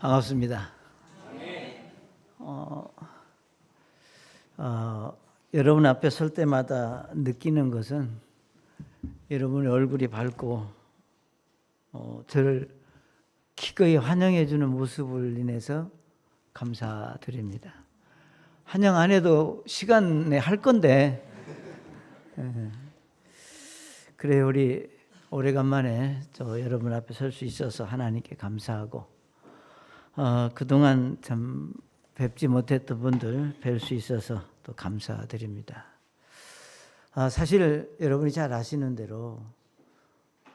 반갑습니다. 여러분 앞에 설 때마다 느끼는 것은 여러분의 얼굴이 밝고 저를 기꺼이 환영해 주는 모습을 인해서 감사드립니다. 환영 안 해도 시간에 할 건데 그래 우리 오래간만에 여러분 앞에 설 수 있어서 하나님께 감사하고 그동안 참 뵙지 못했던 분들 뵐 수 있어서 또 감사드립니다. 사실 여러분이 잘 아시는 대로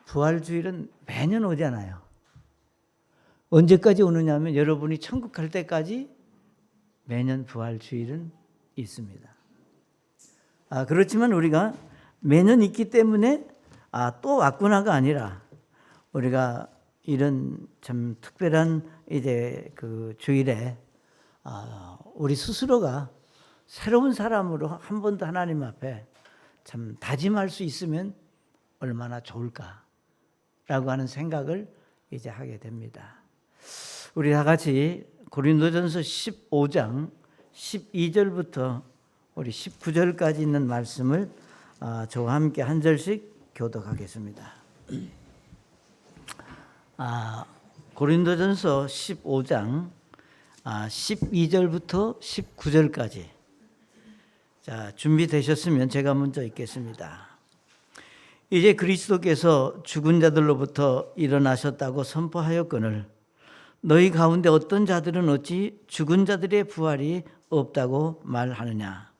부활주일은 매년 오잖아요. 언제까지 오느냐 하면 여러분이 천국 갈 때까지 매년 부활주일은 있습니다. 그렇지만 우리가 매년 있기 때문에 또 왔구나가 아니라 우리가 이런 참 특별한 이제 그 주일에 우리 스스로가 새로운 사람으로 한 번 더 하나님 앞에 참 다짐할 수 있으면 얼마나 좋을까라고 하는 생각을 이제 하게 됩니다. 우리 다 같이 고린도전서 15장 12절부터 우리 19절까지 있는 말씀을 저와 함께 한 절씩 교독하겠습니다. 고린도전서 15장 12절부터 19절까지. 자, 준비되셨으면 제가 먼저 읽겠습니다. 이제 그리스도께서 죽은 자들로부터 일어나셨다고 선포하였거늘 너희 가운데 어떤 자들은 어찌 죽은 자들의 부활이 없다고 말하느냐.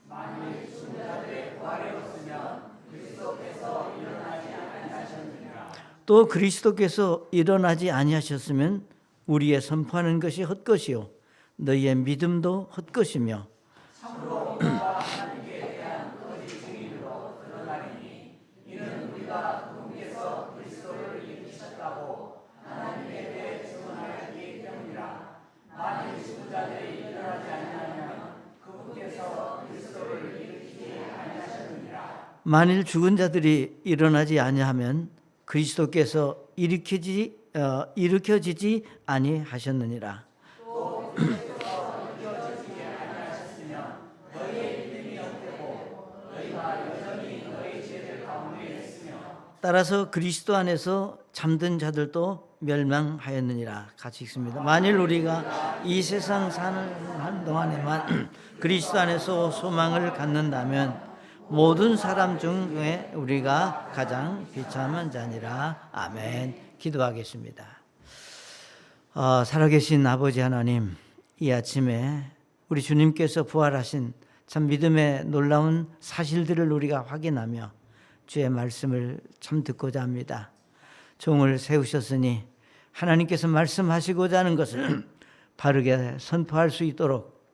만일 죽은 자들의 부활이 없으면 그리스도께서 일어나지 아니하셨느니라. 또 그리스도께서 일어나지 아니하셨으면 우리의 선포하는 것이 헛것이요 너희의 믿음도 헛것이며 참으로 우리가 하나님께 대한 거짓 증인으로 드러나리니 이는 우리가 그분께서 그리스도를 일으키셨다고 하나님께 대해 증언하였기 때문이라. 만일 죽은 자들이 일어나지 아니하면 그분께서 그리스도를 일으키지 아니하셨느니라. 만일 죽은 자들이 일어나지 아니하면 그리스도께서 일으켜지지 아니하셨느니라. 또 그리스도께서 일으켜지지 아니하셨으면 너희의 믿음이 헛되고 너희가 여전히 너희 죄들 가운데 있으며 따라서 그리스도 안에서 잠든 자들도 멸망하였느니라. 같이 읽습니다. 만일 우리가 이 세상 사는 동안에만 그리스도 안에서 소망을 갖는다면 모든 사람 중에 우리가 가장 비참한 자니라. 아멘. 기도하겠습니다. 살아계신 아버지 하나님, 이 아침에 우리 주님께서 부활하신 참 믿음의 놀라운 사실들을 우리가 확인하며 주의 말씀을 참 듣고자 합니다. 종을 세우셨으니 하나님께서 말씀하시고자 하는 것을 바르게 선포할 수 있도록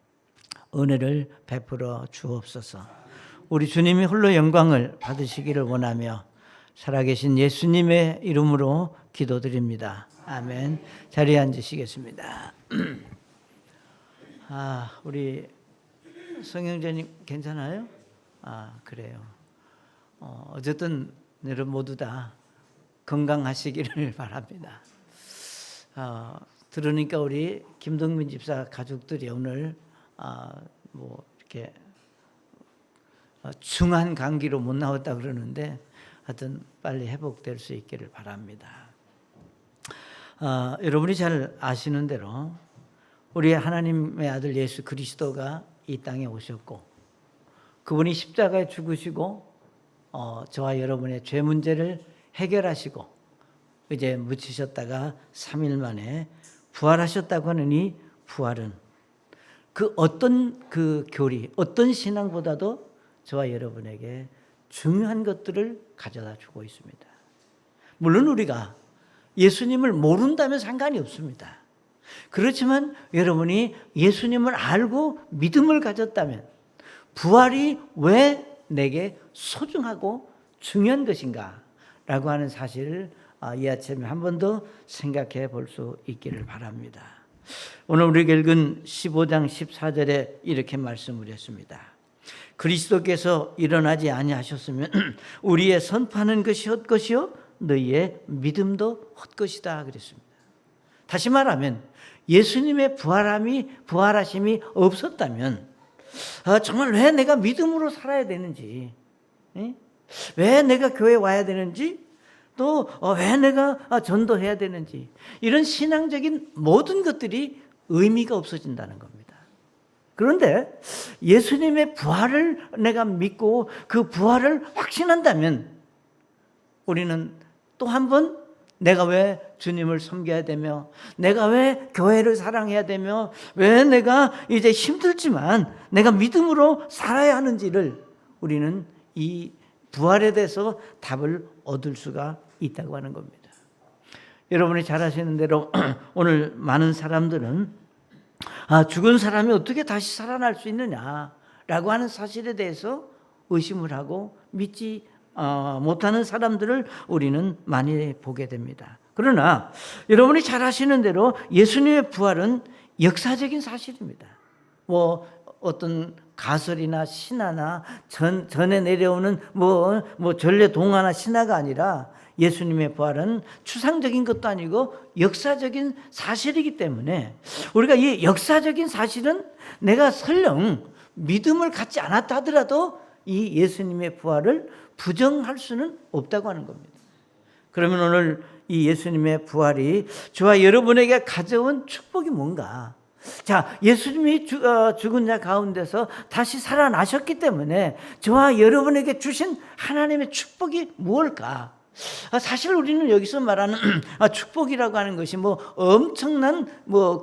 은혜를 베풀어 주옵소서. 우리 주님이 홀로 영광을 받으시기를 원하며 살아계신 예수님의 이름으로 기도드립니다. 아멘. 자리에 앉으시겠습니다. 우리 성형제님 괜찮아요? 그래요. 어쨌든 여러분 모두 다 건강하시기를 바랍니다. 들으니까 우리 김동민 집사 가족들이 오늘 이렇게 중한 감기로 못 나왔다 그러는데 하여튼 빨리 회복될 수 있기를 바랍니다. 여러분이 잘 아시는 대로 우리 하나님의 아들 예수 그리스도가 이 땅에 오셨고 그분이 십자가에 죽으시고 저와 여러분의 죄 문제를 해결하시고 이제 묻히셨다가 3일 만에 부활하셨다고 하는 이 부활은 그 어떤 그 교리, 어떤 신앙보다도 저와 여러분에게 중요한 것들을 가져다 주고 있습니다. 물론 우리가 예수님을 모른다면 상관이 없습니다. 그렇지만 여러분이 예수님을 알고 믿음을 가졌다면 부활이 왜 내게 소중하고 중요한 것인가 라고 하는 사실을 이 아침에 한 번 더 생각해 볼 수 있기를 바랍니다. 오늘 우리가 읽은 15장 14절에 이렇게 말씀을 했습니다. 그리스도께서 일어나지 아니하셨으면 우리의 선포하는 것이 헛것이요 너희의 믿음도 헛것이다 그랬습니다. 다시 말하면 예수님의 부활하심이 없었다면 정말 왜 내가 믿음으로 살아야 되는지, 왜 내가 교회에 와야 되는지, 또 왜 내가 전도해야 되는지, 이런 신앙적인 모든 것들이 의미가 없어진다는 겁니다. 그런데 예수님의 부활을 내가 믿고 그 부활을 확신한다면 우리는 또 한 번 내가 왜 주님을 섬겨야 되며, 내가 왜 교회를 사랑해야 되며, 왜 내가 이제 힘들지만 내가 믿음으로 살아야 하는지를 우리는 이 부활에 대해서 답을 얻을 수가 있다고 하는 겁니다. 여러분이 잘 아시는 대로 오늘 많은 사람들은 죽은 사람이 어떻게 다시 살아날 수 있느냐라고 하는 사실에 대해서 의심을 하고 믿지 못하는 사람들을 우리는 많이 보게 됩니다. 그러나 여러분이 잘 아시는 대로 예수님의 부활은 역사적인 사실입니다. 뭐 어떤 가설이나 신화나 전에 내려오는 뭐 전래 동화나 신화가 아니라 예수님의 부활은 추상적인 것도 아니고 역사적인 사실이기 때문에 우리가 이 역사적인 사실은 내가 설령 믿음을 갖지 않았다 하더라도 이 예수님의 부활을 부정할 수는 없다고 하는 겁니다. 그러면 오늘 이 예수님의 부활이 저와 여러분에게 가져온 축복이 뭔가? 자, 예수님이 죽은 자 가운데서 다시 살아나셨기 때문에 저와 여러분에게 주신 하나님의 축복이 무엇일까? 사실 우리는 여기서 말하는 축복이라고 하는 것이 뭐 엄청난 뭐라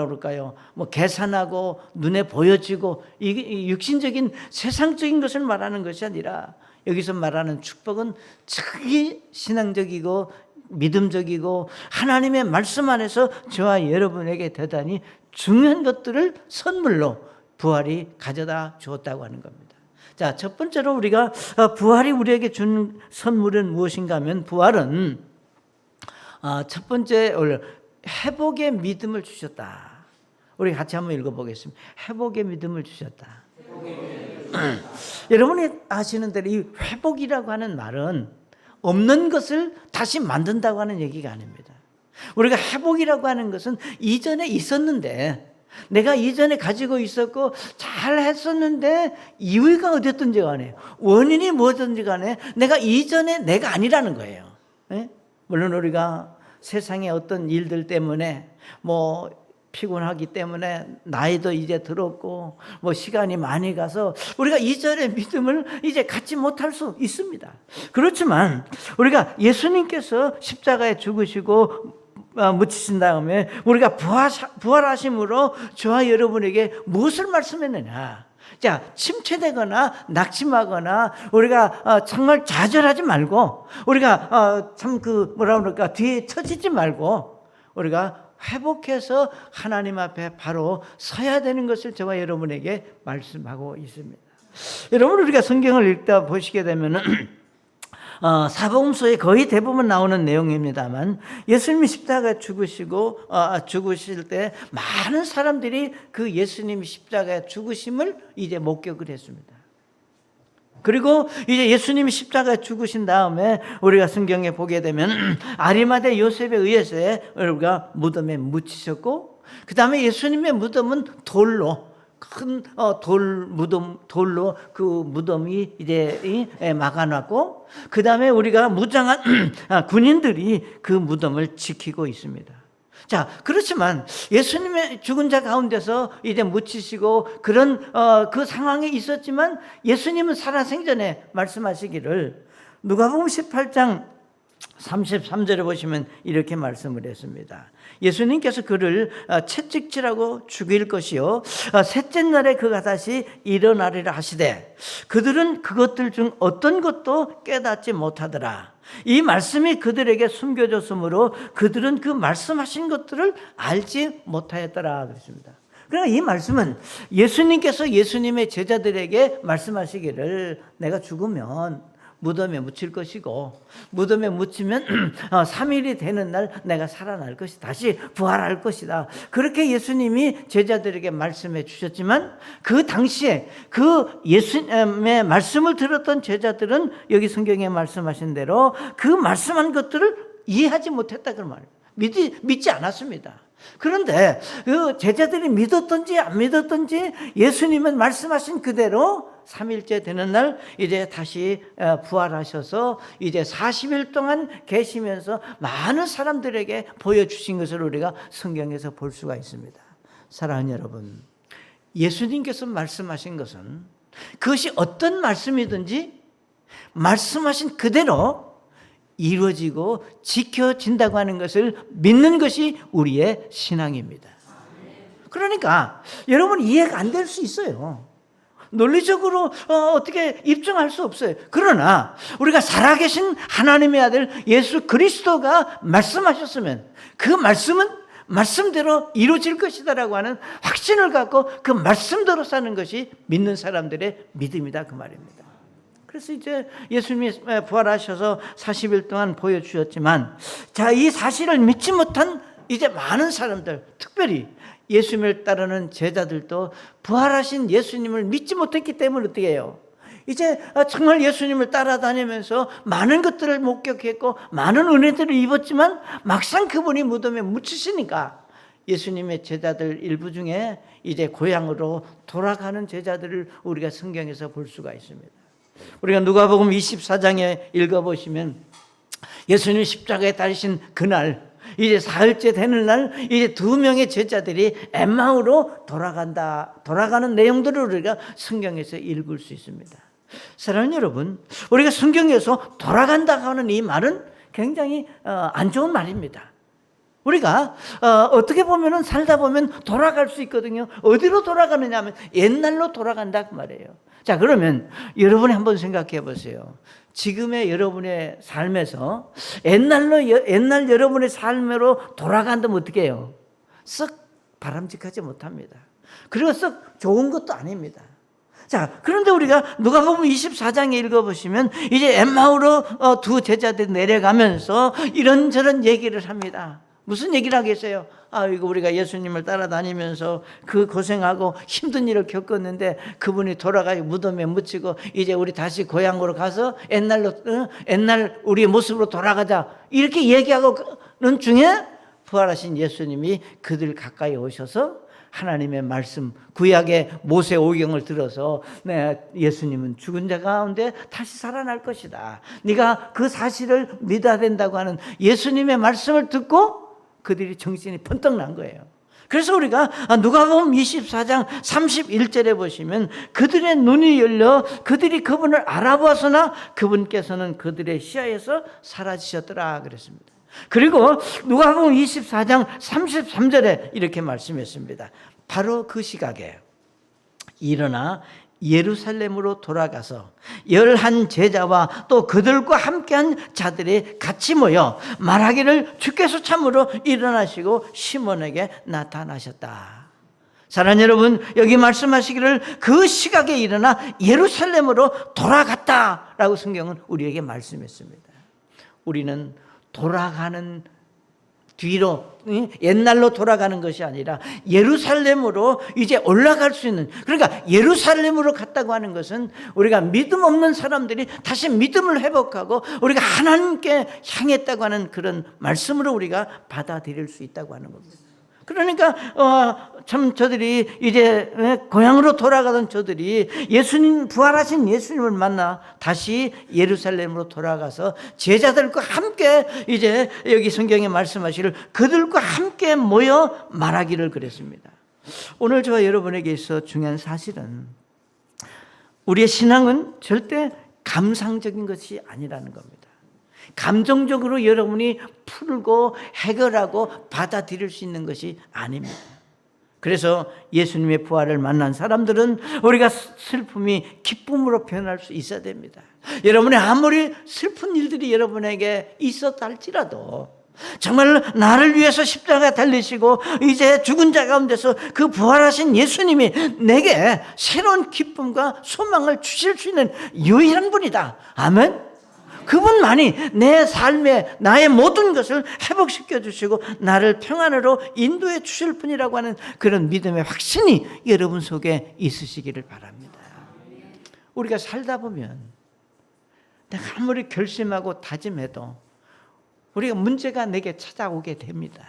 그럴까요? 뭐 계산하고 눈에 보여지고 이게 육신적인 세상적인 것을 말하는 것이 아니라 여기서 말하는 축복은 특히 신앙적이고 믿음적이고 하나님의 말씀 안에서 저와 여러분에게 대단히 중요한 것들을 선물로 부활이 가져다 주었다고 하는 겁니다. 자, 첫 번째로 우리가 부활이 우리에게 준 선물은 무엇인가 하면 부활은 첫 번째 회복의 믿음을 주셨다. 우리 같이 한번 읽어보겠습니다. 회복의 믿음을 주셨다. 여러분이 아시는 대로 이 회복이라고 하는 말은 없는 것을 다시 만든다고 하는 얘기가 아닙니다. 우리가 회복이라고 하는 것은 이전에 있었는데 내가 이전에 가지고 있었고 잘 했었는데 이유가 어땠든지 간에 원인이 뭐든지 간에 내가 이전에 내가 아니라는 거예요. 물론 우리가 세상의 어떤 일들 때문에 뭐 피곤하기 때문에 나이도 이제 들었고 뭐 시간이 많이 가서 우리가 이전의 믿음을 이제 갖지 못할 수 있습니다. 그렇지만 우리가 예수님께서 십자가에 죽으시고 묻히신 다음에 우리가 부활하심으로 저와 여러분에게 무엇을 말씀했느냐? 자, 침체되거나 낙심하거나 우리가 정말 좌절하지 말고 우리가 참 뭐라 그럴까 뒤에 처지지 말고 우리가 회복해서 하나님 앞에 바로 서야 되는 것을 저와 여러분에게 말씀하고 있습니다. 여러분 우리가 성경을 읽다 보시게 되면은 사복음서에 거의 대부분 나오는 내용입니다만 예수님이 십자가에 죽으실 때 많은 사람들이 그 예수님이 십자가에 죽으심을 이제 목격을 했습니다. 그리고 이제 예수님이 십자가에 죽으신 다음에 우리가 성경에 보게 되면 아리마대 요셉에 의해서 우리가 무덤에 묻히셨고 그 다음에 예수님의 무덤은 돌로 큰 돌로 그 무덤이 이제 막아놨고 그 다음에 우리가 무장한 군인들이 그 무덤을 지키고 있습니다. 자, 그렇지만 예수님의 죽은 자 가운데서 이제 묻히시고 그런 그 상황에 있었지만 예수님은 살아생전에 말씀하시기를 누가복음 18장 33절에 보시면 이렇게 말씀을 했습니다. 예수님께서 그를 채찍질하고 죽일 것이요 셋째 날에 그가 다시 일어나리라 하시되 그들은 그것들 중 어떤 것도 깨닫지 못하더라. 이 말씀이 그들에게 숨겨졌으므로 그들은 그 말씀하신 것들을 알지 못하였더라 그랬습니다. 그러니까 이 말씀은 예수님께서 예수님의 제자들에게 말씀하시기를 내가 죽으면 무덤에 묻힐 것이고 무덤에 묻히면 3일이 되는 날 내가 살아날 것이다. 다시 부활할 것이다. 그렇게 예수님이 제자들에게 말씀해 주셨지만 그 당시에 그 예수님의 말씀을 들었던 제자들은 여기 성경에 말씀하신 대로 그 말씀한 것들을 이해하지 못했다 그런 말이에요. 믿지 않았습니다. 그런데 그 제자들이 믿었든지 안 믿었든지 예수님은 말씀하신 그대로 3일째 되는 날 이제 다시 부활하셔서 이제 40일 동안 계시면서 많은 사람들에게 보여주신 것을 우리가 성경에서 볼 수가 있습니다. 사랑하는 여러분, 예수님께서 말씀하신 것은 그것이 어떤 말씀이든지 말씀하신 그대로 이루어지고 지켜진다고 하는 것을 믿는 것이 우리의 신앙입니다. 그러니까 여러분 이해가 안 될 수 있어요. 논리적으로 어떻게 입증할 수 없어요. 그러나 우리가 살아계신 하나님의 아들 예수 그리스도가 말씀하셨으면 그 말씀은 말씀대로 이루어질 것이다라고 하는 확신을 갖고 그 말씀대로 사는 것이 믿는 사람들의 믿음이다 그 말입니다. 그래서 이제 예수님이 부활하셔서 40일 동안 보여주셨지만, 자, 이 사실을 믿지 못한 이제 많은 사람들, 특별히 예수님을 따르는 제자들도 부활하신 예수님을 믿지 못했기 때문에 어떻게 해요? 이제 정말 예수님을 따라다니면서 많은 것들을 목격했고 많은 은혜들을 입었지만 막상 그분이 무덤에 묻히시니까 예수님의 제자들 일부 중에 이제 고향으로 돌아가는 제자들을 우리가 성경에서 볼 수가 있습니다. 우리가 누가복음 24장에 읽어보시면 예수님 십자가에 달리신 그날 이제 사흘째 되는 날 이제 2명의 제자들이 엠마오로 돌아가는 내용들을 우리가 성경에서 읽을 수 있습니다. 사랑하는 여러분, 우리가 성경에서 돌아간다 하는 이 말은 굉장히 안 좋은 말입니다. 우리가 어떻게 보면 살다 보면 돌아갈 수 있거든요. 어디로 돌아가느냐 하면 옛날로 돌아간다 그 말이에요. 자, 그러면 여러분이 한번 생각해 보세요. 지금의 여러분의 삶에서 옛날 여러분의 삶으로 돌아간다면 어떻게 해요? 썩 바람직하지 못합니다. 그리고 썩 좋은 것도 아닙니다. 자, 그런데 우리가 누가복음 24장에 읽어보시면 이제 엠마오로 두 제자들이 내려가면서 이런저런 얘기를 합니다. 무슨 얘기를 하겠어요? 이거 우리가 예수님을 따라다니면서 그 고생하고 힘든 일을 겪었는데 그분이 돌아가서 무덤에 묻히고 이제 우리 다시 고향으로 가서 옛날 우리의 모습으로 돌아가자 이렇게 얘기하고는 중에 부활하신 예수님이 그들 가까이 오셔서 하나님의 말씀 구약의 모세 오경을 들어서 예수님은 죽은 자 가운데 다시 살아날 것이다. 네가 그 사실을 믿어야 된다고 하는 예수님의 말씀을 듣고 그들이 정신이 번쩍 난 거예요. 그래서 우리가 누가복음 24장 31절에 보시면 그들의 눈이 열려 그들이 그분을 알아보았으나 그분께서는 그들의 시야에서 사라지셨더라 그랬습니다. 그리고 누가복음 24장 33절에 이렇게 말씀했습니다. 바로 그 시각에 일어나 예루살렘으로 돌아가서 11 제자와 또 그들과 함께한 자들이 같이 모여 말하기를 주께서 참으로 일어나시고 시몬에게 나타나셨다. 사랑하는 여러분, 여기 말씀하시기를 그 시각에 일어나 예루살렘으로 돌아갔다라고 성경은 우리에게 말씀했습니다. 우리는 돌아가는 뒤로 옛날로 돌아가는 것이 아니라 예루살렘으로 이제 올라갈 수 있는, 그러니까 예루살렘으로 갔다고 하는 것은 우리가 믿음 없는 사람들이 다시 믿음을 회복하고 우리가 하나님께 향했다고 하는 그런 말씀으로 우리가 받아들일 수 있다고 하는 겁니다. 그러니까 참 저들이 이제 고향으로 돌아가던 저들이 예수님 부활하신 예수님을 만나 다시 예루살렘으로 돌아가서 제자들과 함께 이제 여기 성경에 말씀하시를 그들과 함께 모여 말하기를 그랬습니다. 오늘 저와 여러분에게 있어 중요한 사실은 우리의 신앙은 절대 감상적인 것이 아니라는 겁니다. 감정적으로 여러분이 풀고 해결하고 받아들일 수 있는 것이 아닙니다. 그래서 예수님의 부활을 만난 사람들은 우리가 슬픔이 기쁨으로 변할 수 있어야 됩니다. 여러분의 아무리 슬픈 일들이 여러분에게 있었다 할지라도 정말 나를 위해서 십자가에 달리시고 이제 죽은 자 가운데서 그 부활하신 예수님이 내게 새로운 기쁨과 소망을 주실 수 있는 유일한 분이다. 아멘. 그분만이 내 삶에 나의 모든 것을 회복시켜 주시고 나를 평안으로 인도해 주실 분이라고 하는 그런 믿음의 확신이 여러분 속에 있으시기를 바랍니다. 우리가 살다 보면 내가 아무리 결심하고 다짐해도 우리가 문제가 내게 찾아오게 됩니다.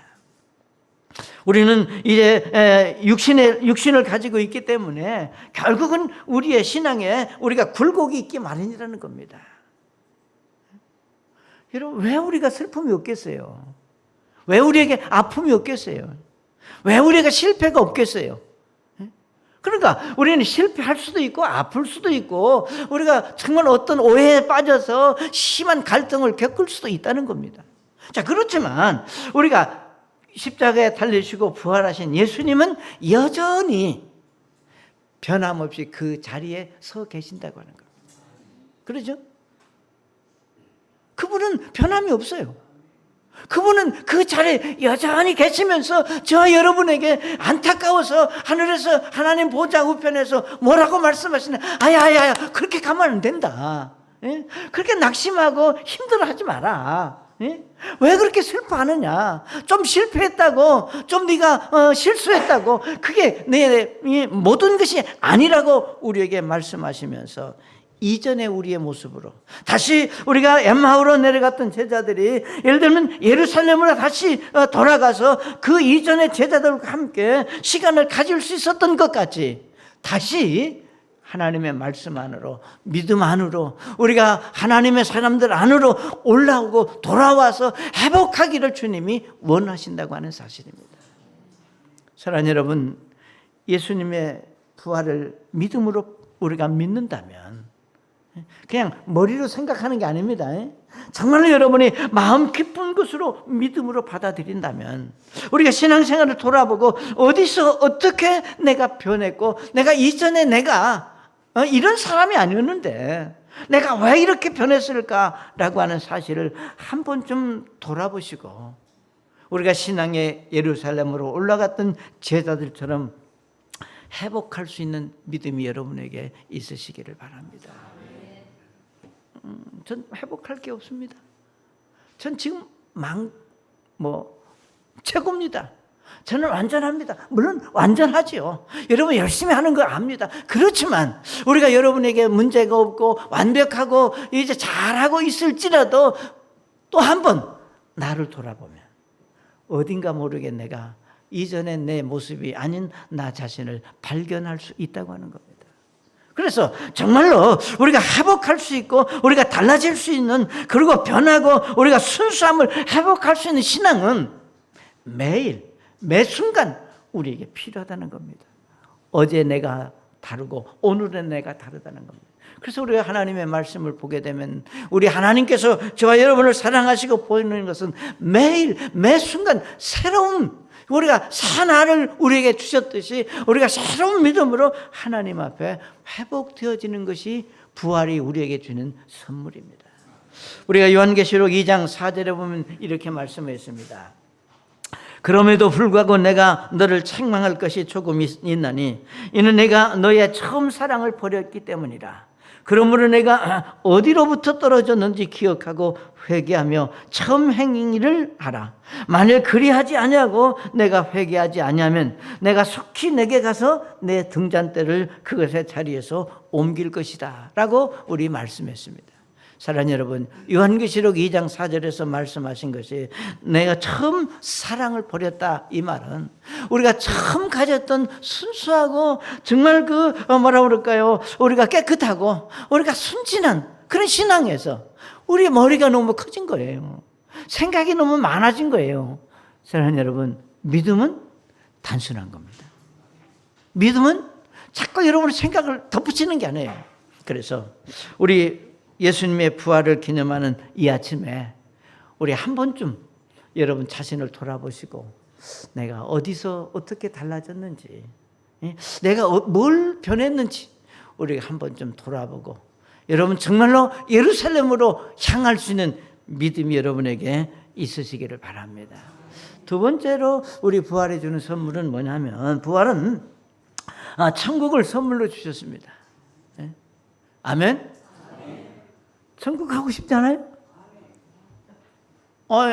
우리는 이제 육신을 가지고 있기 때문에 결국은 우리의 신앙에 우리가 굴곡이 있기 마련이라는 겁니다. 여러분, 왜 우리가 슬픔이 없겠어요? 왜 우리에게 아픔이 없겠어요? 왜 우리가 실패가 없겠어요? 그러니까 우리는 실패할 수도 있고 아플 수도 있고 우리가 정말 어떤 오해에 빠져서 심한 갈등을 겪을 수도 있다는 겁니다. 자, 그렇지만 우리가 십자가에 달리시고 부활하신 예수님은 여전히 변함없이 그 자리에 서 계신다고 하는 겁니다. 그렇죠? 그분은 변함이 없어요. 그분은 그 자리에 여전히 계시면서 저와 여러분에게 안타까워서 하늘에서 하나님 보좌 우편에서 뭐라고 말씀하시나, 아야 그렇게 가면 안 된다. 예? 그렇게 낙심하고 힘들어하지 마라. 예? 왜 그렇게 슬퍼하느냐? 좀 실패했다고, 좀 네가 실수했다고, 그게 내 모든 것이 아니라고 우리에게 말씀하시면서 이전의 우리의 모습으로 다시 우리가 엠마오로 내려갔던 제자들이 예를 들면 예루살렘으로 다시 돌아가서 그 이전의 제자들과 함께 시간을 가질 수 있었던 것 같이 다시 하나님의 말씀 안으로, 믿음 안으로, 우리가 하나님의 사람들 안으로 올라오고 돌아와서 회복하기를 주님이 원하신다고 하는 사실입니다. 사랑하는 여러분, 예수님의 부활을 믿음으로 우리가 믿는다면 그냥 머리로 생각하는 게 아닙니다. 정말로 여러분이 마음 깊은 것으로 믿음으로 받아들인다면 우리가 신앙생활을 돌아보고 어디서 어떻게 내가 변했고 내가 이전에 내가 이런 사람이 아니었는데 내가 왜 이렇게 변했을까라고 하는 사실을 한 번쯤 돌아보시고 우리가 신앙의 예루살렘으로 올라갔던 제자들처럼 회복할 수 있는 믿음이 여러분에게 있으시기를 바랍니다. 전 회복할 게 없습니다. 전 지금 최고입니다. 저는 완전합니다. 물론 완전하지요. 여러분 열심히 하는 거 압니다. 그렇지만 우리가 여러분에게 문제가 없고 완벽하고 이제 잘하고 있을지라도 또 한 번 나를 돌아보면 어딘가 모르게 내가 이전에 내 모습이 아닌 나 자신을 발견할 수 있다고 하는 겁니다. 그래서 정말로 우리가 회복할 수 있고 우리가 달라질 수 있는, 그리고 변하고 우리가 순수함을 회복할 수 있는 신앙은 매일 매 순간 우리에게 필요하다는 겁니다. 어제 내가 다르고 오늘은 내가 다르다는 겁니다. 그래서 우리가 하나님의 말씀을 보게 되면 우리 하나님께서 저와 여러분을 사랑하시고 보이는 것은 매일 매 순간 새로운, 우리가 사나를 우리에게 주셨듯이 우리가 새로운 믿음으로 하나님 앞에 회복되어지는 것이 부활이 우리에게 주는 선물입니다. 우리가 요한계시록 2장 4절에 보면 이렇게 말씀했습니다. 그럼에도 불구하고 내가 너를 책망할 것이 조금 있나니 이는 내가 너의 처음 사랑을 버렸기 때문이라. 그러므로 내가 어디로부터 떨어졌는지 기억하고 회개하며 처음 행위를 하라. 만일 그리하지 아니하고 내가 회개하지 아니하면 내가 속히 내게 가서 내 등잔대를 그것의 자리에서 옮길 것이다 라고 우리 말씀했습니다. 사랑하는 여러분, 요한계시록 2장 4절에서 말씀하신 것이 내가 처음 사랑을 버렸다, 이 말은 우리가 처음 가졌던 순수하고 정말 우리가 깨끗하고 우리가 순진한 그런 신앙에서 우리의 머리가 너무 커진 거예요. 생각이 너무 많아진 거예요. 사랑하는 여러분, 믿음은 단순한 겁니다. 믿음은 자꾸 여러분의 생각을 덧붙이는 게 아니에요. 그래서 우리 예수님의 부활을 기념하는 이 아침에 우리 한 번쯤 여러분 자신을 돌아보시고 내가 어디서 어떻게 달라졌는지, 내가 뭘 변했는지 우리가 한 번쯤 돌아보고 여러분 정말로 예루살렘으로 향할 수 있는 믿음이 여러분에게 있으시기를 바랍니다. 두 번째로 우리 부활해 주는 선물은 뭐냐면, 부활은 천국을 선물로 주셨습니다. 아멘? 천국 가고 싶지 않아요?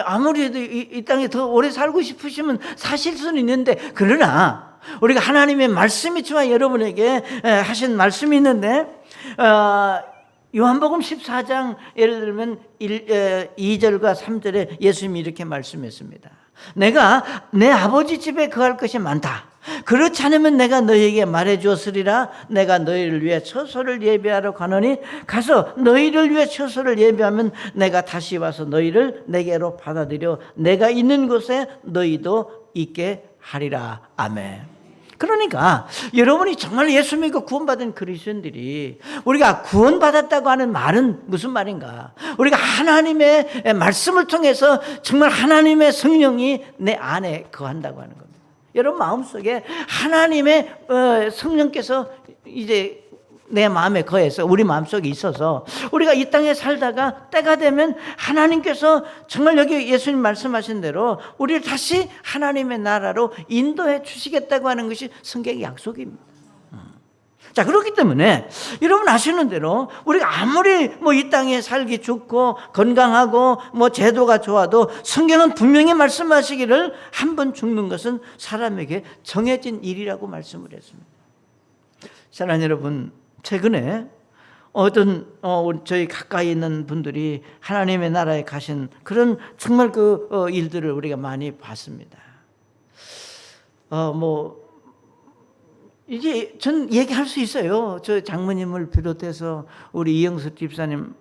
아무리 해도 이 땅에 더 오래 살고 싶으시면 사실 수는 있는데, 그러나 우리가 하나님의 말씀이 저와 여러분에게 하신 말씀이 있는데, 요한복음 14장 예를 들면 2절과 3절에 예수님이 이렇게 말씀했습니다. 내가 내 아버지 집에 거할 것이 많다. 그렇지 않으면 내가 너희에게 말해 주었으리라. 내가 너희를 위해 처소를 예비하러 가노니 가서 너희를 위해 처소를 예비하면 내가 다시 와서 너희를 내게로 받아들여 내가 있는 곳에 너희도 있게 하리라. 아멘. 그러니까 여러분이 정말 예수 믿고 구원받은 그리스도인들이 우리가 구원받았다고 하는 말은 무슨 말인가? 우리가 하나님의 말씀을 통해서 정말 하나님의 성령이 내 안에 거한다고 하는 겁니다. 여러분 마음속에 하나님의 성령께서 이제 내 마음에 거해서 우리 마음속에 있어서 우리가 이 땅에 살다가 때가 되면 하나님께서 정말 여기 예수님 말씀하신 대로 우리를 다시 하나님의 나라로 인도해 주시겠다고 하는 것이 성경의 약속입니다. 자, 그렇기 때문에 여러분 아시는 대로 우리가 아무리 이 땅에 살기 좋고 건강하고 제도가 좋아도 성경은 분명히 말씀하시기를 한 번 죽는 것은 사람에게 정해진 일이라고 말씀을 했습니다. 사랑하는 여러분, 최근에 어떤 저희 가까이 있는 분들이 하나님의 나라에 가신 그런 정말 일들을 우리가 많이 봤습니다. 이제 전 얘기할 수 있어요. 저 장모님을 비롯해서 우리 이영수 집사님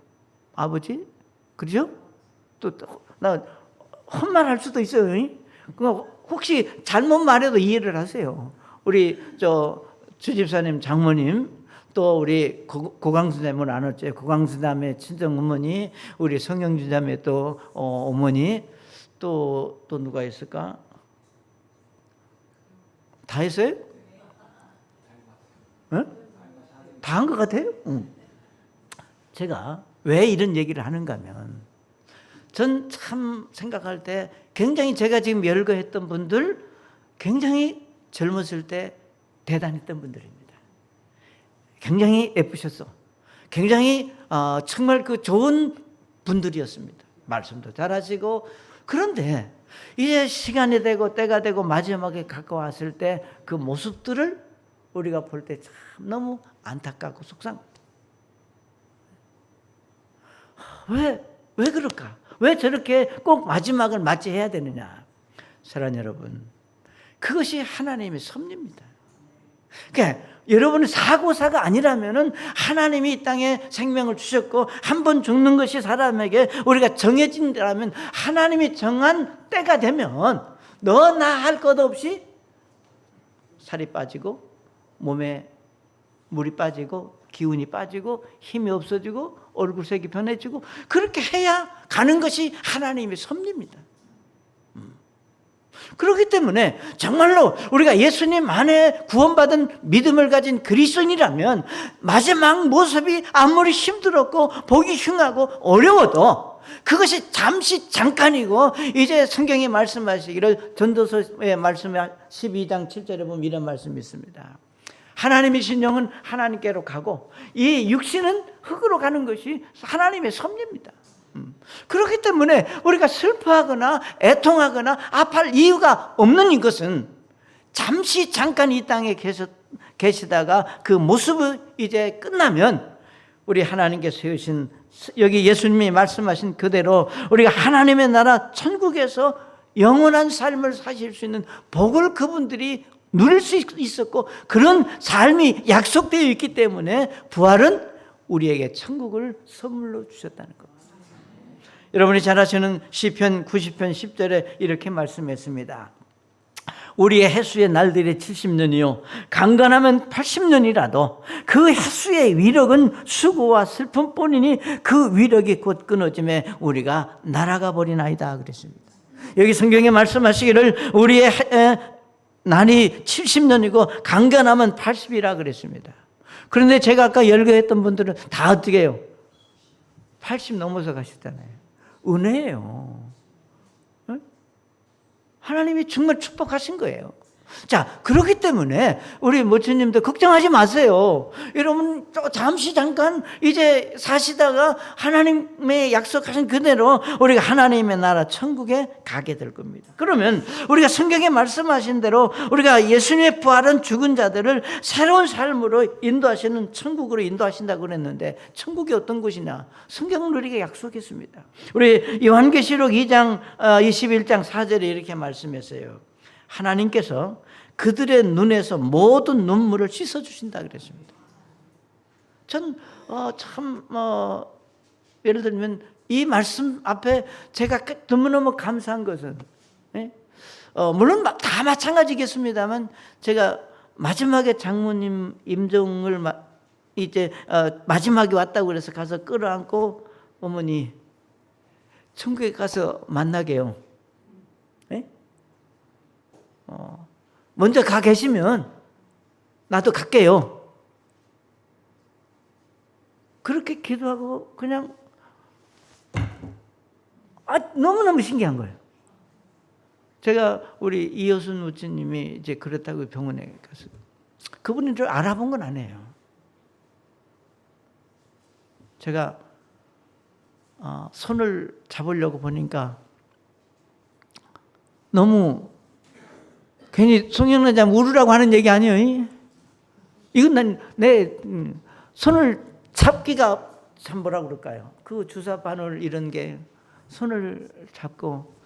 아버지, 그죠? 또 나 헛말할 수도 있어요. 혹시 잘못 말해도 이해를 하세요. 우리 주 집사님 장모님, 또 우리 고강수자매를 나눴죠. 고강수자매 친정 어머니, 우리 성영주자매 또 어머니, 또 누가 있을까? 다 했어요? 다 한 것 같아요? 제가 왜 이런 얘기를 하는가 하면 전 참 생각할 때 굉장히 제가 지금 열거했던 분들 굉장히 젊었을 때 대단했던 분들입니다. 굉장히 예쁘셨어. 굉장히 정말 좋은 분들이었습니다. 말씀도 잘하시고. 그런데 이제 시간이 되고 때가 되고 마지막에 가까웠을 때 그 모습들을 우리가 볼 때 참 너무 안타깝고 속상합니다. 왜 그럴까? 왜 저렇게 꼭 마지막을 맞이해야 되느냐? 사랑하는 여러분, 그것이 하나님의 섭리입니다. 그러니까 여러분은 사고사가 아니라면은 하나님이 이 땅에 생명을 주셨고 한 번 죽는 것이 사람에게 우리가 정해진다면 하나님이 정한 때가 되면 너 나 할 것 없이 살이 빠지고 몸에 물이 빠지고 기운이 빠지고 힘이 없어지고 얼굴색이 변해지고 그렇게 해야 가는 것이 하나님의 섭리입니다. 그렇기 때문에 정말로 우리가 예수님 안에 구원받은 믿음을 가진 그리스도인이라면 마지막 모습이 아무리 힘들었고 보기 흉하고 어려워도 그것이 잠시 잠깐이고 이제 성경이 말씀하시기를 전도서의 말씀 12장 7절에 보면 이런 말씀이 있습니다. 하나님이신 영은 하나님께로 가고 이 육신은 흙으로 가는 것이 하나님의 섭리입니다. 그렇기 때문에 우리가 슬퍼하거나 애통하거나 아파할 이유가 없는 이것은 잠시 잠깐 이 땅에 계시다가 그 모습이 이제 끝나면 우리 하나님께 세우신 여기 예수님이 말씀하신 그대로 우리가 하나님의 나라 천국에서 영원한 삶을 사실 수 있는 복을 그분들이 누릴 수 있었고 그런 삶이 약속되어 있기 때문에 부활은 우리에게 천국을 선물로 주셨다는 겁니다. 여러분이 잘 아시는 시편 90편 10절에 이렇게 말씀했습니다. 우리의 해수의 날들이 70년이요 강건하면 80년이라도 그 해수의 위력은 수고와 슬픔뿐이니 그 위력이 곧 끊어짐에 우리가 날아가 버리나이다 그랬습니다. 여기 성경에 말씀하시기를 우리의 날이 70년이고 강건하면 80이라 그랬습니다. 그런데 제가 아까 열거했던 분들은 다 어떻게 해요? 80 넘어서 가셨잖아요. 은혜예요. 하나님이 정말 축복하신 거예요. 자, 그렇기 때문에 우리 모처님들 걱정하지 마세요. 여러분 잠시 잠깐 이제 사시다가 하나님의 약속하신 그대로 우리가 하나님의 나라 천국에 가게 될 겁니다. 그러면 우리가 성경에 말씀하신 대로 우리가 예수님의 부활한 죽은 자들을 새로운 삶으로 인도하시는 천국으로 인도하신다고 그랬는데 천국이 어떤 곳이냐? 성경은 우리에게 약속했습니다. 우리 요한계시록 2장 21장 4절에 이렇게 말씀했어요. 하나님께서 그들의 눈에서 모든 눈물을 씻어주신다 그랬습니다. 전 예를 들면 이 말씀 앞에 제가 너무너무 감사한 것은 물론 다 마찬가지겠습니다만 제가 마지막에 장모님 임종을 이제 마지막에 왔다고 그래서 가서 끌어안고 어머니 천국에 가서 만나게요. 먼저 가 계시면 나도 갈게요. 그렇게 기도하고 그냥 너무너무 신기한 거예요. 제가 우리 이효순 우찌님이 이제 그렇다고 병원에 가서 그분이 좀 알아본 건 아니에요. 제가 손을 잡으려고 보니까 너무 괜히 송영란 장 울으라고 하는 얘기 아니에요. 이건 내 손을 잡기가 참 뭐라 그럴까요? 그 주사 바늘 이런 게 손을 잡고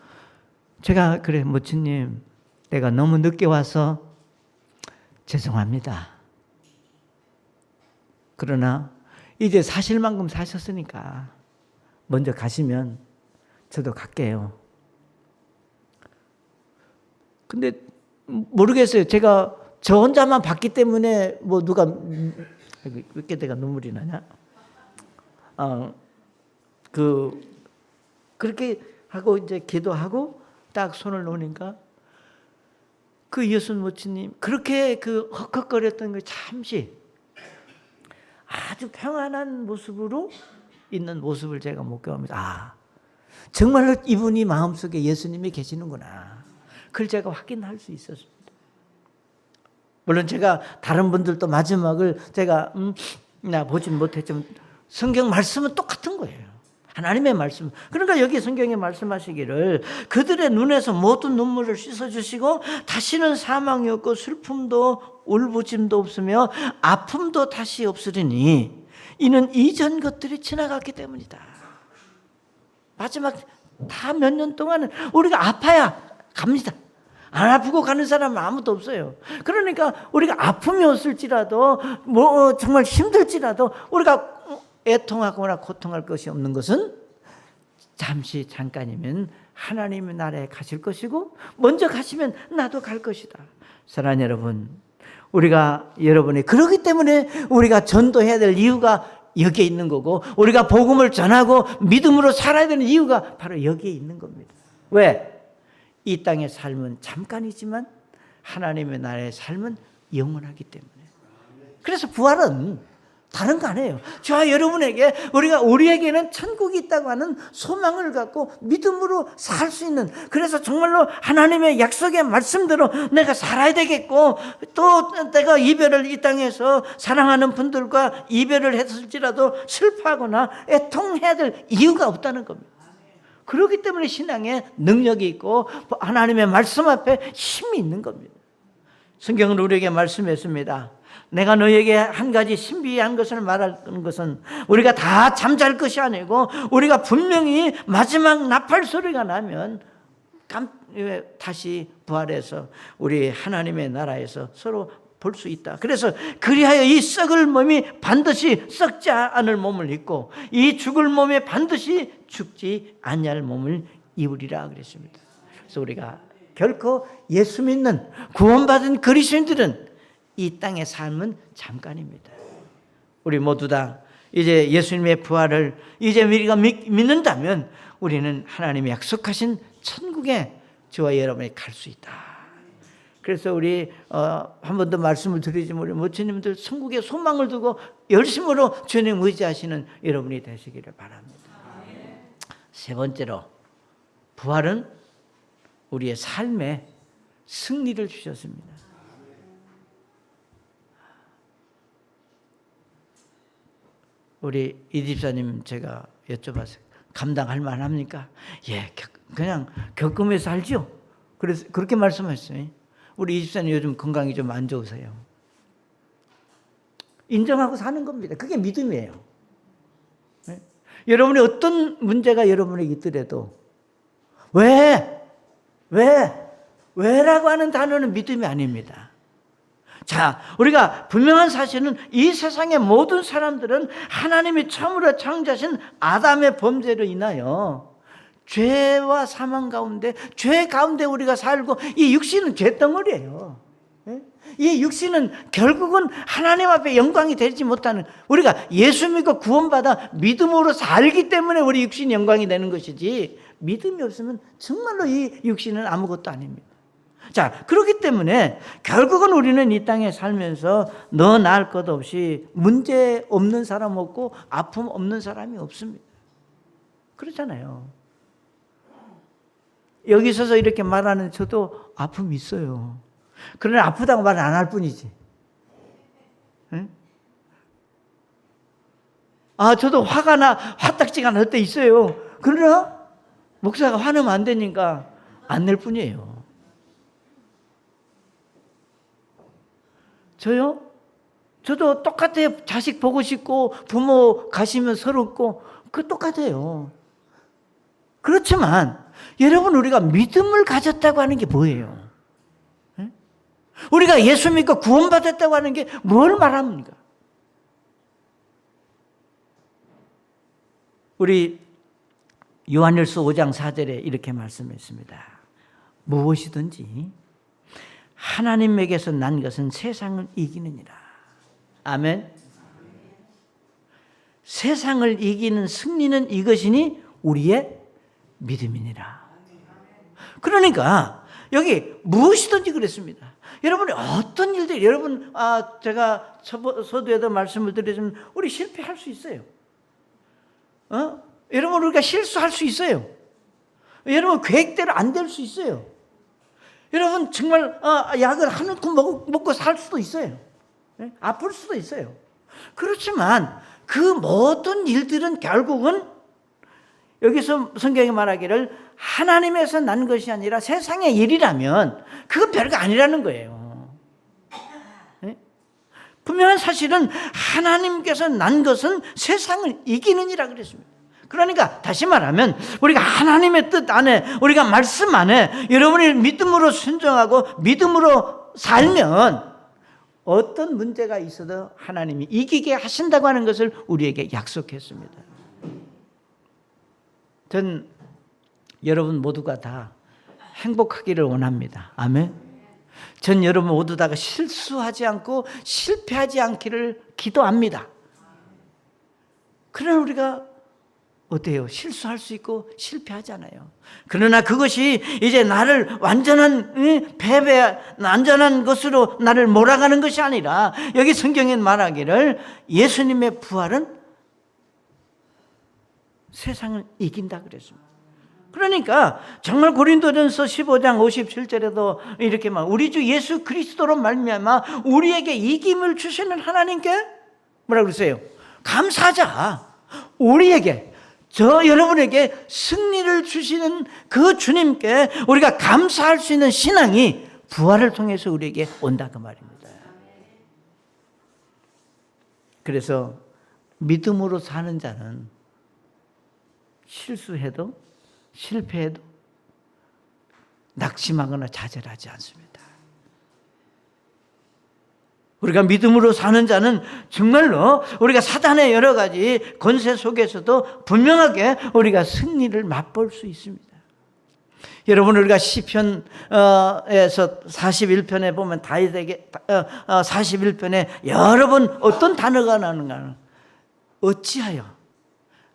제가 그래 모친님 내가 너무 늦게 와서 죄송합니다. 그러나 이제 사실 만큼 사셨으니까 먼저 가시면 저도 갈게요. 근데 모르겠어요. 제가 저 혼자만 봤기 때문에 뭐 누가 왜 이렇게 내가 눈물이 나냐? 그렇게 하고 이제 기도하고 딱 손을 놓으니까 그 이효순 모친님 그렇게 그 헉헉거렸던 거 잠시 아주 평안한 모습으로 있는 모습을 제가 목격합니다. 정말로 이분이 마음속에 예수님이 계시는구나. 그걸 제가 확인할 수 있었습니다. 물론 제가 다른 분들도 마지막을 제가 나 보진 못했지만 성경 말씀은 똑같은 거예요. 하나님의 말씀. 그러니까 여기 성경에 말씀하시기를 그들의 눈에서 모든 눈물을 씻어주시고 다시는 사망이 없고 슬픔도 울부짖음도 없으며 아픔도 다시 없으리니 이는 이전 것들이 지나갔기 때문이다. 마지막 다 몇 년 동안은 우리가 아파야 갑니다. 안 아프고 가는 사람은 아무도 없어요. 그러니까 우리가 아픔이 없을지라도 뭐 정말 힘들지라도 우리가 애통하거나 고통할 것이 없는 것은 잠시 잠깐이면 하나님의 나라에 가실 것이고 먼저 가시면 나도 갈 것이다. 사랑하는 여러분, 우리가 여러분이 그렇기 때문에 우리가 전도해야 될 이유가 여기에 있는 거고 우리가 복음을 전하고 믿음으로 살아야 되는 이유가 바로 여기에 있는 겁니다. 왜? 이 땅의 삶은 잠깐이지만 하나님의 나라의 삶은 영원하기 때문에. 그래서 부활은 다른 거 아니에요. 저와 여러분에게 우리에게는 천국이 있다고 하는 소망을 갖고 믿음으로 살 수 있는, 그래서 정말로 하나님의 약속의 말씀대로 내가 살아야 되겠고 또 내가 이 땅에서 사랑하는 분들과 이별을 했을지라도 슬퍼하거나 애통해야 될 이유가 없다는 겁니다. 그렇기 때문에 신앙에 능력이 있고 하나님의 말씀 앞에 힘이 있는 겁니다. 성경은 우리에게 말씀했습니다. 내가 너에게 한 가지 신비한 것을 말하는 것은 우리가 다 잠잘 것이 아니고 우리가 분명히 마지막 나팔 소리가 나면 다시 부활해서 우리 하나님의 나라에서 서로 볼 수 있다. 그래서 그리하여 이 썩을 몸이 반드시 썩지 않을 몸을 입고 이 죽을 몸에 반드시 죽지 아니할 몸을 입으리라 그랬습니다. 그래서 우리가 결코 예수 믿는 구원받은 그리스도인들은 이 땅의 삶은 잠깐입니다. 우리 모두 다 이제 예수님의 부활을 이제 우리가 믿는다면 우리는 하나님이 약속하신 천국에 저와 여러분이 갈 수 있다. 그래서 우리 한 번 더 말씀을 드리지만 우리 모친님들 천국에 소망을 두고 열심으로 주님 의지하시는 여러분이 되시기를 바랍니다. 세 번째로 부활은 우리의 삶의 승리를 주셨습니다. 우리 이 집사님 제가 여쭤봤어요. 감당할 만합니까? 예, 그냥 겪으면서 알죠. 그래서 그렇게 말씀하셨어요. 우리 이 집사님 요즘 건강이 좀 안 좋으세요. 인정하고 사는 겁니다. 그게 믿음이에요. 네? 여러분이 어떤 문제가 여러분에게 있더라도 왜라고 하는 단어는 믿음이 아닙니다. 자, 우리가 분명한 사실은 이 세상의 모든 사람들은 하나님이 처음으로 창조하신 아담의 범죄로 인하여 죄와 사망 가운데, 죄 가운데 우리가 살고, 이 육신은 죄덩어리예요. 이 육신은 결국은 하나님 앞에 영광이 되지 못하는, 우리가 예수 믿고 구원받아 믿음으로 살기 때문에 우리 육신이 영광이 되는 것이지, 믿음이 없으면 정말로 이 육신은 아무것도 아닙니다. 자, 그렇기 때문에 결국은 우리는 이 땅에 살면서 너 날 것 없이 문제 없는 사람 없고 아픔 없는 사람이 없습니다. 그렇잖아요. 여기 서서 이렇게 말하는 저도 아픔이 있어요. 그러나 아프다고 말 안 할 뿐이지. 네? 저도 화딱지가 날 때 있어요. 그러나 목사가 화내면 안 되니까 안 낼 뿐이에요. 저도 똑같아요. 자식 보고 싶고 부모 가시면 서럽고 그 똑같아요. 그렇지만 여러분, 우리가 믿음을 가졌다고 하는 게 뭐예요? 네? 우리가 예수 믿고 구원받았다고 하는 게 뭘 말합니까? 우리 요한일서 5장 4절에 이렇게 말씀했습니다. 무엇이든지 하나님에게서 난 것은 세상을 이기느니라. 아멘. 세상을 이기는 승리는 이것이니 우리의 믿음이니라. 그러니까 여기 무엇이든지 그랬습니다. 여러분이 어떤 일들, 여러분 제가 서두에도 말씀을 드렸지만 우리 실패할 수 있어요. 여러분, 우리가 실수할 수 있어요. 여러분, 계획대로 안 될 수 있어요. 여러분, 정말 약을 한 움큼 먹고 살 수도 있어요. 네? 아플 수도 있어요. 그렇지만 그 모든 일들은 결국은 여기서 성경이 말하기를 하나님에서 난 것이 아니라 세상의 일이라면 그건 별거 아니라는 거예요. 네? 분명한 사실은 하나님께서 난 것은 세상을 이기느니라 그랬습니다. 그러니까 다시 말하면 우리가 하나님의 뜻 안에, 우리가 말씀 안에 여러분이 믿음으로 순종하고 믿음으로 살면 어떤 문제가 있어도 하나님이 이기게 하신다고 하는 것을 우리에게 약속했습니다. 전 여러분 모두가 다 행복하기를 원합니다. 아멘. 전 여러분 모두 다가 실수하지 않고 실패하지 않기를 기도합니다. 그러나 우리가 어때요? 실수할 수 있고 실패하잖아요. 그러나 그것이 이제 나를 완전한 완전한 것으로 나를 몰아가는 것이 아니라, 여기 성경에 말하기를 예수님의 부활은 세상을 이긴다 그랬습니다. 그러니까 정말 고린도전서 15장 57절에도 이렇게 말, 우리 주 예수 그리스도로 말미암아 우리에게 이김을 주시는 하나님께 뭐라고 그랬어요? 감사하자. 우리에게, 여러분에게 승리를 주시는 그 주님께 우리가 감사할 수 있는 신앙이 부활을 통해서 우리에게 온다 그 말입니다. 그래서 믿음으로 사는 자는 실수해도 실패해도 낙심하거나 좌절하지 않습니다. 우리가 믿음으로 사는 자는 정말로 우리가 사단의 여러 가지 권세 속에서도 분명하게 우리가 승리를 맛볼 수 있습니다. 여러분, 우리가 시편에서 41편에 보면 다윗에게 41편에 여러 번 어떤 단어가 나오는가? 어찌하여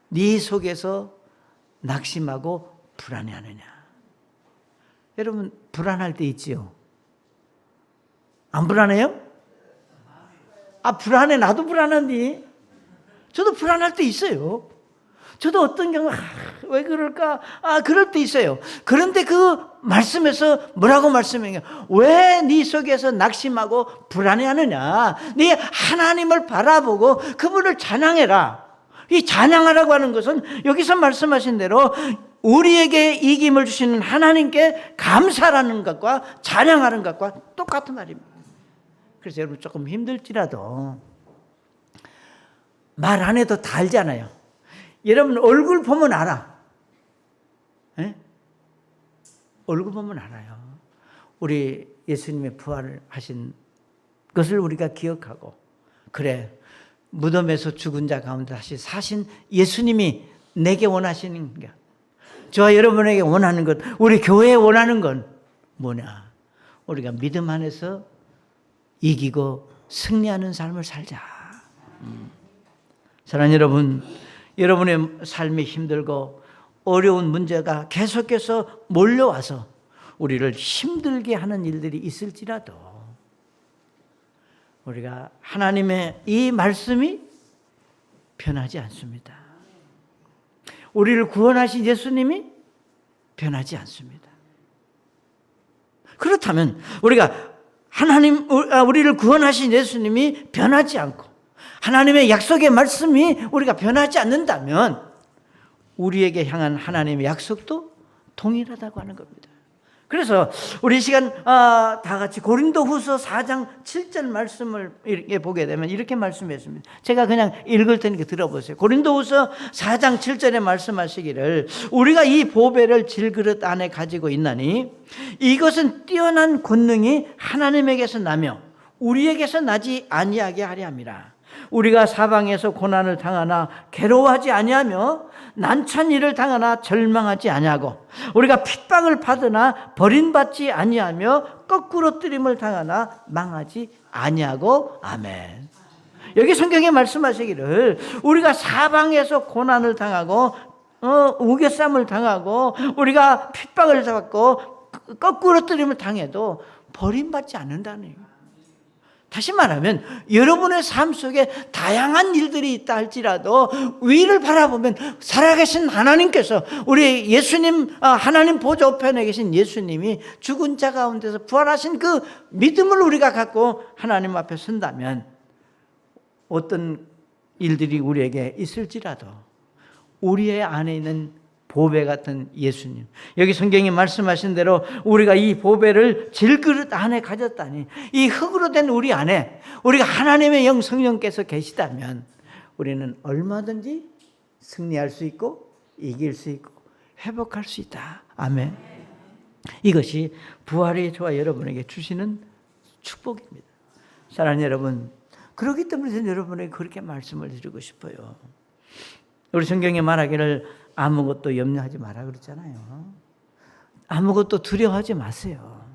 네 속에서 낙심하고 불안해하느냐? 여러분, 불안할 때 있지요? 안 불안해요? 불안해. 나도 불안한데. 저도 불안할 때 있어요. 저도 어떤 경우 왜 그럴까? 그럴 때 있어요. 그런데 그 말씀에서 뭐라고 말씀해요? 왜 네 속에서 낙심하고 불안해하느냐? 네 하나님을 바라보고 그분을 찬양해라. 이 찬양하라고 하는 것은 여기서 말씀하신 대로 우리에게 이김을 주시는 하나님께 감사라는 것과 찬양하는 것과 똑같은 말입니다. 그래서 여러분 조금 힘들지라도 말 안 해도 다 알잖아요. 여러분 얼굴 보면 알아. 에? 얼굴 보면 알아요. 우리 예수님의 부활을 하신 것을 우리가 기억하고, 그래, 무덤에서 죽은 자 가운데 다시 사신 예수님이 내게 원하시는 게, 저와 여러분에게 원하는 것, 우리 교회에 원하는 건 뭐냐? 우리가 믿음 안에서 이기고 승리하는 삶을 살자. 사랑하는 여러분, 여러분의 삶이 힘들고 어려운 문제가 계속해서 몰려와서 우리를 힘들게 하는 일들이 있을지라도 우리가 하나님의 이 말씀이 변하지 않습니다. 우리를 구원하신 예수님이 변하지 않습니다. 그렇다면 우리가 우리를 구원하신 예수님이 변하지 않고 하나님의 약속의 말씀이 우리가 변하지 않는다면 우리에게 향한 하나님의 약속도 동일하다고 하는 겁니다. 그래서 우리 시간 다 같이 고린도후서 4장 7절 말씀을 이렇게 보게 되면 이렇게 말씀했습니다. 제가 그냥 읽을 테니까 들어보세요. 고린도후서 4장 7절에 말씀하시기를 우리가 이 보배를 질그릇 안에 가지고 있나니 이것은 뛰어난 권능이 하나님에게서 나며 우리에게서 나지 아니하게 하려 함이라. 우리가 사방에서 고난을 당하나 괴로워하지 아니하며 난처한 일을 당하나 절망하지 아니하고 우리가 핍박을 받으나 버림받지 아니하며 거꾸로 뜨림을 당하나 망하지 아니하고. 아멘. 여기 성경에 말씀하시기를 우리가 사방에서 고난을 당하고 우겨쌈을 당하고 우리가 핍박을 받고 거꾸로 뜨림을 당해도 버림받지 않는다는 얘기예요. 다시 말하면 여러분의 삶 속에 다양한 일들이 있다 할지라도 위를 바라보면 살아계신 하나님께서 우리 예수님 하나님 보좌 우편에 계신 예수님이 죽은 자 가운데서 부활하신 그 믿음을 우리가 갖고 하나님 앞에 선다면 어떤 일들이 우리에게 있을지라도 우리의 안에 있는 보배 같은 예수님, 여기 성경이 말씀하신 대로 우리가 이 보배를 질그릇 안에 가졌다니 이 흙으로 된 우리 안에 우리가 하나님의 영 성령께서 계시다면 우리는 얼마든지 승리할 수 있고 이길 수 있고 회복할 수 있다. 아멘. 이것이 부활의 저와 여러분에게 주시는 축복입니다. 사랑하는 여러분, 그렇기 때문에 저는 여러분에게 그렇게 말씀을 드리고 싶어요. 우리 성경에 말하기를 아무것도 염려하지 마라 그랬잖아요. 아무것도 두려워하지 마세요.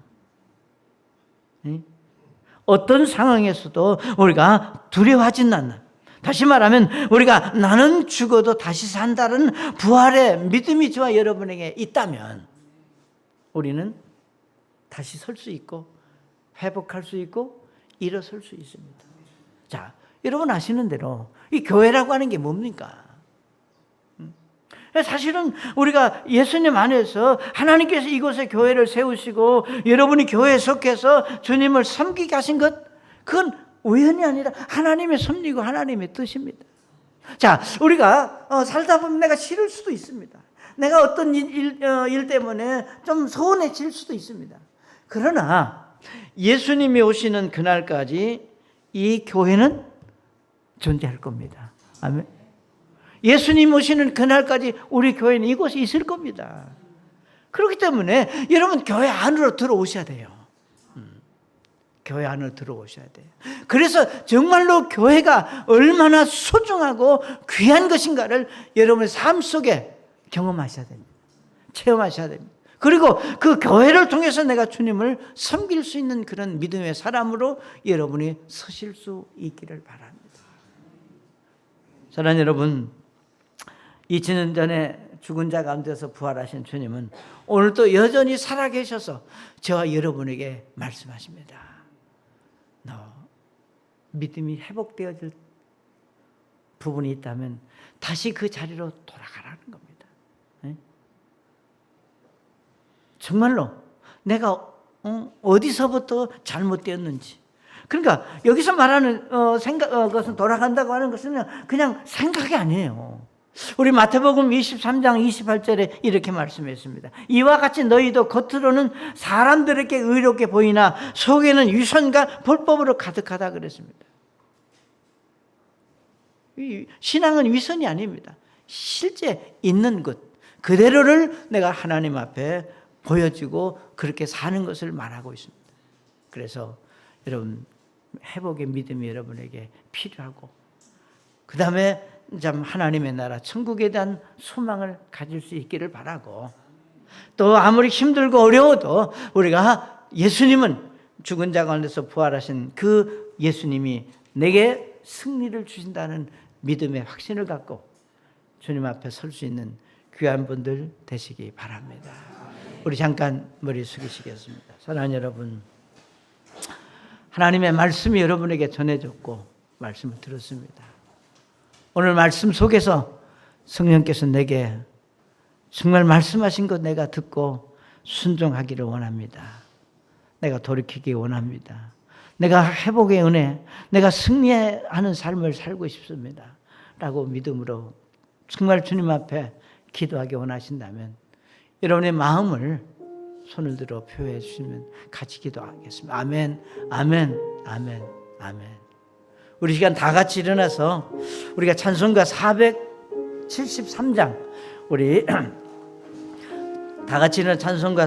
어떤 상황에서도 우리가 두려워하지는 않나. 다시 말하면 우리가 나는 죽어도 다시 산다는 부활의 믿음이 저와 여러분에게 있다면 우리는 다시 설 수 있고 회복할 수 있고 일어설 수 있습니다. 자, 여러분 아시는 대로 이 교회라고 하는 게 뭡니까? 사실은 우리가 예수님 안에서 하나님께서 이곳에 교회를 세우시고 여러분이 교회에 속해서 주님을 섬기게 하신 것, 그건 우연이 아니라 하나님의 섭리고 하나님의 뜻입니다. 자, 우리가 살다 보면 내가 싫을 수도 있습니다. 내가 어떤 일 때문에 좀 소원해질 수도 있습니다. 그러나 예수님이 오시는 그날까지 이 교회는 존재할 겁니다. 아멘. 예수님 오시는 그날까지 우리 교회는 이곳에 있을 겁니다. 그렇기 때문에 여러분 교회 안으로 들어오셔야 돼요. 교회 안으로 들어오셔야 돼요. 그래서 정말로 교회가 얼마나 소중하고 귀한 것인가를 여러분의 삶 속에 경험하셔야 됩니다. 체험하셔야 됩니다. 그리고 그 교회를 통해서 내가 주님을 섬길 수 있는 그런 믿음의 사람으로 여러분이 서실 수 있기를 바랍니다. 사랑하는 여러분, 2000년 전에 죽은 자 가운데서 부활하신 주님은 오늘도 여전히 살아계셔서 저와 여러분에게 말씀하십니다. 너 믿음이 회복되어질 부분이 있다면 다시 그 자리로 돌아가라는 겁니다. 정말로 내가 어디서부터 잘못되었는지. 그러니까 여기서 말하는 것은 돌아간다고 하는 것은 그냥 생각이 아니에요. 우리 마태복음 23장 28절에 이렇게 말씀했습니다. 이와 같이 너희도 겉으로는 사람들에게 의롭게 보이나 속에는 위선과 불법으로 가득하다 그랬습니다. 신앙은 위선이 아닙니다. 실제 있는 것 그대로를 내가 하나님 앞에 보여주고 그렇게 사는 것을 말하고 있습니다. 그래서 여러분 회복의 믿음이 여러분에게 필요하고, 그 다음에 참 하나님의 나라 천국에 대한 소망을 가질 수 있기를 바라고, 또 아무리 힘들고 어려워도 우리가 예수님은 죽은 자 가운데서 부활하신 그 예수님이 내게 승리를 주신다는 믿음의 확신을 갖고 주님 앞에 설 수 있는 귀한 분들 되시기 바랍니다. 우리 잠깐 머리 숙이시겠습니다. 사랑하는 여러분, 하나님의 말씀이 여러분에게 전해졌고 말씀을 들었습니다. 오늘 말씀 속에서 성령께서 내게 정말 말씀하신 것 내가 듣고 순종하기를 원합니다. 내가 돌이키기 원합니다. 내가 회복의 은혜, 내가 승리하는 삶을 살고 싶습니다 라고 믿음으로 정말 주님 앞에 기도하기 원하신다면 여러분의 마음을 손을 들어 표해 주시면 같이 기도하겠습니다. 아멘, 아멘, 아멘, 아멘. 우리 시간 다 같이 일어나서 우리가 찬송가 473장 우리 다 같이 일어나 찬송가